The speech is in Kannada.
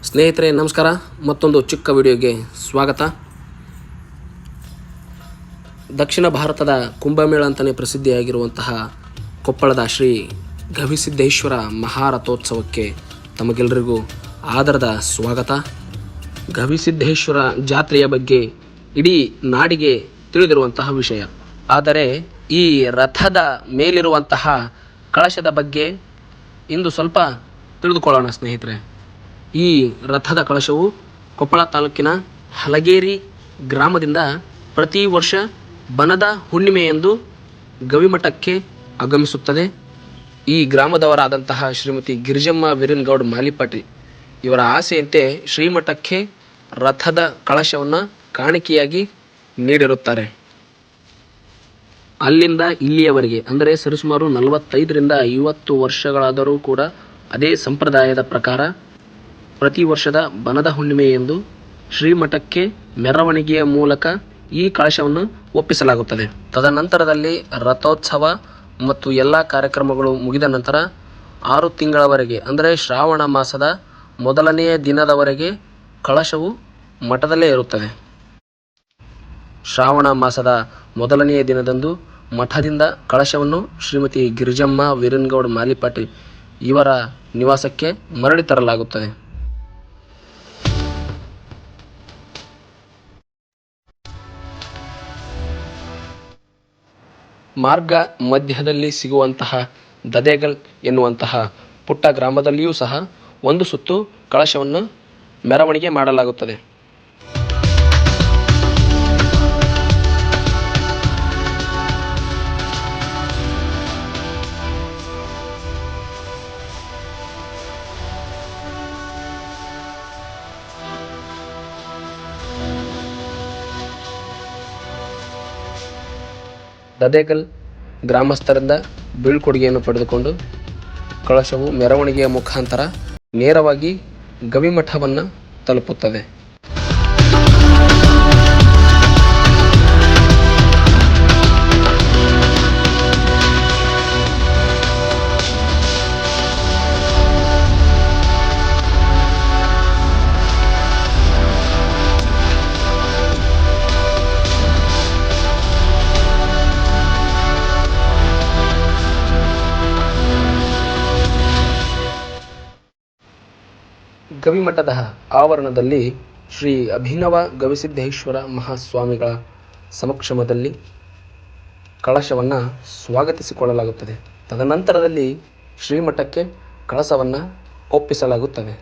ಸ್ನೇಹಿತರೆ ನಮಸ್ಕಾರ. ಮತ್ತೊಂದು ಚಿಕ್ಕ ವಿಡಿಯೋಗೆ ಸ್ವಾಗತ. ದಕ್ಷಿಣ ಭಾರತದ ಕುಂಭಮೇಳ ಅಂತಲೇ ಪ್ರಸಿದ್ಧಿಯಾಗಿರುವಂತಹ ಕೊಪ್ಪಳದ ಶ್ರೀ ಗವಿಸಿದ್ದೇಶ್ವರ ಮಹಾರಥೋತ್ಸವಕ್ಕೆ ತಮಗೆಲ್ಲರಿಗೂ ಆದರದ ಸ್ವಾಗತ. ಗವಿಸಿದ್ದೇಶ್ವರ ಜಾತ್ರೆಯ ಬಗ್ಗೆ ಇಡೀ ನಾಡಿಗೆ ತಿಳಿದಿರುವಂತಹ ವಿಷಯ. ಆದರೆ ಈ ರಥದ ಮೇಲಿರುವಂತಹ ಕಳಶದ ಬಗ್ಗೆ ಇಂದು ಸ್ವಲ್ಪ ತಿಳಿದುಕೊಳ್ಳೋಣ ಸ್ನೇಹಿತರೆ. ಈ ರಥದ ಕಳಶವು ಕೊಪ್ಪಳ ತಾಲೂಕಿನ ಹಲಗೇರಿ ಗ್ರಾಮದಿಂದ ಪ್ರತಿ ವರ್ಷ ಬನದ ಹುಣ್ಣಿಮೆಯಂದು ಗವಿಮಠಕ್ಕೆ ಆಗಮಿಸುತ್ತದೆ. ಈ ಗ್ರಾಮದವರಾದಂತಹ ಶ್ರೀಮತಿ ಗಿರಿಜಮ್ಮ ವೀರನಗೌಡ ಮಾಲಿಪಾಟಿ ಇವರ ಆಸೆಯಂತೆ ಶ್ರೀಮಠಕ್ಕೆ ರಥದ ಕಳಶವನ್ನು ಕಾಣಿಕೆಯಾಗಿ ನೀಡಿರುತ್ತಾರೆ. ಅಲ್ಲಿಂದ ಇಲ್ಲಿಯವರೆಗೆ ಅಂದರೆ ಸರಿಸುಮಾರು 45ರಿಂದ 50 ವರ್ಷಗಳಾದರೂ ಕೂಡ ಅದೇ ಸಂಪ್ರದಾಯದ ಪ್ರಕಾರ ಪ್ರತಿ ವರ್ಷದ ಬನದ ಹುಣ್ಣಿಮೆಯೆಂದು ಶ್ರೀಮಠಕ್ಕೆ ಮೆರವಣಿಗೆಯ ಮೂಲಕ ಈ ಕಳಶವನ್ನು ಒಪ್ಪಿಸಲಾಗುತ್ತದೆ. ತದನಂತರದಲ್ಲಿ ರಥೋತ್ಸವ ಮತ್ತು ಎಲ್ಲ ಕಾರ್ಯಕ್ರಮಗಳು ಮುಗಿದ ನಂತರ 6 ತಿಂಗಳವರೆಗೆ ಅಂದರೆ ಶ್ರಾವಣ ಮಾಸದ ಮೊದಲನೆಯ ದಿನದವರೆಗೆ ಕಳಶವು ಮಠದಲ್ಲೇ ಇರುತ್ತದೆ. ಶ್ರಾವಣ ಮಾಸದ ಮೊದಲನೆಯ ದಿನದಂದು ಮಠದಿಂದ ಕಳಶವನ್ನು ಶ್ರೀಮತಿ ಗಿರಿಜಮ್ಮ ವೀರನಗೌಡ ಮಾಲಿಪಾಟಿ ಇವರ ನಿವಾಸಕ್ಕೆ ಮರಳಿ ತರಲಾಗುತ್ತದೆ. ಮಾರ್ಗ ಮಧ್ಯದಲ್ಲಿ ಸಿಗುವಂತಹ ದದೇಗಲ್ ಎನ್ನುವಂತಹ ಪುಟ್ಟ ಗ್ರಾಮದಲ್ಲಿಯೂ ಸಹ ಒಂದು ಸುತ್ತು ಕಳಶವನ್ನು ಮೆರವಣಿಗೆ ಮಾಡಲಾಗುತ್ತದೆ. ದದೇಗಲ್ ಗ್ರಾಮಸ್ಥರಿಂದ ಬೀಳ್ಕೊಡುಗೆಯನ್ನು ಪಡೆದುಕೊಂಡು ಕಳಶವು ಮೆರವಣಿಗೆಯ ಮುಖಾಂತರ ನೇರವಾಗಿ ಗವಿಮಠವನ್ನು ತಲುಪುತ್ತದೆ. ಗವಿಮಠದ ಆವರಣದಲ್ಲಿ ಶ್ರೀ ಅಭಿನವ ಗವಿಸಿದ್ದೇಶ್ವರ ಮಹಾಸ್ವಾಮಿಗಳ ಸಮಕ್ಷಮದಲ್ಲಿ ಕಳಶವನ್ನು ಸ್ವಾಗತಿಸಿಕೊಳ್ಳಲಾಗುತ್ತದೆ. ತದನಂತರದಲ್ಲಿ ಶ್ರೀಮಠಕ್ಕೆ ಕಳಶವನ್ನು ಒಪ್ಪಿಸಲಾಗುತ್ತದೆ.